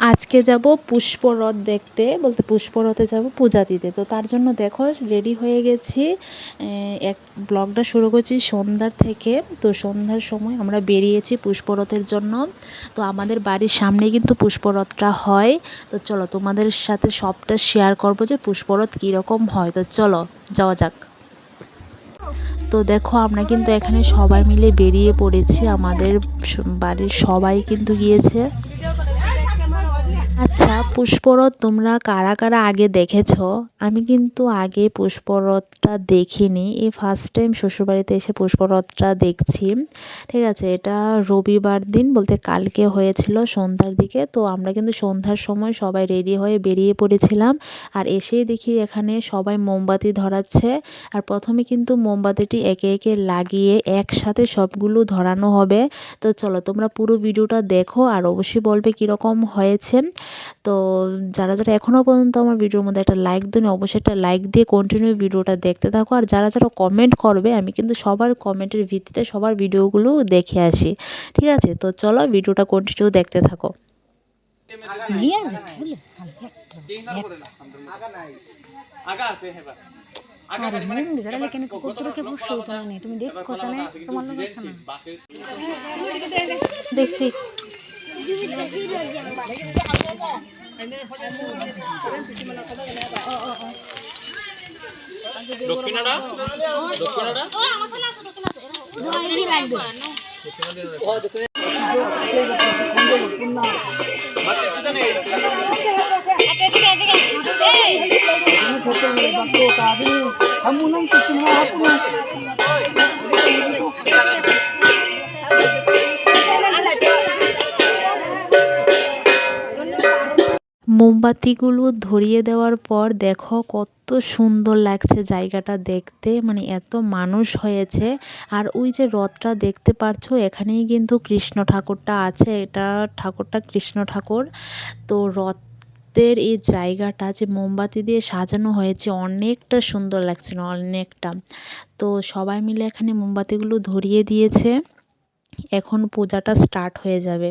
আজকে যাব পুষ্পরথ দেখতে, বলতে পুষ্পরথে যাব পূজা দিতে। তো তার জন্য দেখো রেডি হয়ে গেছি। এক ব্লগটা শুরু করছি সন্ধ্যার থেকে। তো সন্ধ্যার সময় আমরা বেরিয়েছি পুষ্পরথের জন্য। তো আমাদের বাড়ির সামনে কিন্তু পুষ্পরথটা হয়। তো চলো তোমাদের সাথে সবটা শেয়ার করবো যে পুষ্পরথ কীরকম হয়। তো চলো যাওয়া যাক। তো দেখো আমরা কিন্তু এখানে সবাই মিলে বেরিয়ে পড়েছি, আমাদের বাড়ির সবাই কিন্তু গিয়েছে। আচ্ছা, পুষ্পরথ তোমরা কারা কারা আগে দেখেছো? আমি কিন্তু আগে পুষ্পরথটা দেখিনি, এই ফার্স্ট টাইম শ্বশুরবাড়িতে এসে পুষ্পরথটা দেখছি। ঠিক আছে, এটা রবিবার দিন, বলতে কালকে হয়েছিল সন্ধ্যার দিকে। তো আমরা কিন্তু সন্ধ্যার সময় সবাই রেডি হয়ে বেরিয়ে পড়েছিলাম। আর এসেই দেখি এখানে সবাই মোমবাতি ধরাচ্ছে। আর প্রথমে কিন্তু মোমবাতিটি একে একে লাগিয়ে একসাথে সবগুলো ধরানো হবে। তো চলো তোমরা পুরো ভিডিওটা দেখো আর অবশ্যই বলবে কীরকম হয়েছে। তো যারা যারা এখনও পর্যন্ত আমার ভিডিওর মধ্যে একটা লাইক দেন, অবশ্যই একটা লাইক দিয়ে কন্টিনিউ ভিডিওটা দেখতে থাকো। আর যারা যারা কমেন্ট করবে, আমি কিন্তু সবার কমেন্টের ভিত্তিতে সবার ভিডিওগুলো দেখে আসি। ঠিক আছে, তো চলো ভিডিওটা কন্টিনিউ দেখতে থাকো। দেখছি দক্ষিণাটা দক্ষিণাটা ও আমার ফোন আছে দক্ষিণা আছে ও দক্ষিণা মোমবাতিগুলো ধরিয়ে দেওয়ার পর দেখো কত সুন্দর লাগছে জায়গাটা দেখতে, মানে এত মানুষ হয়েছে। আর ওই যে রথটা দেখতে পাচ্ছ, এখানেই কিন্তু কৃষ্ণ ঠাকুরটা আছে, এটা ঠাকুরটা কৃষ্ণ ঠাকুর। তো রথের এই জায়গাটা যে মোমবাতি দিয়ে সাজানো হয়েছে অনেকটা সুন্দর লাগছে, অনেকটা। তো সবাই মিলে এখানে মোমবাতিগুলো ধরিয়ে দিয়েছে, এখন পূজাটা স্টার্ট হয়ে যাবে।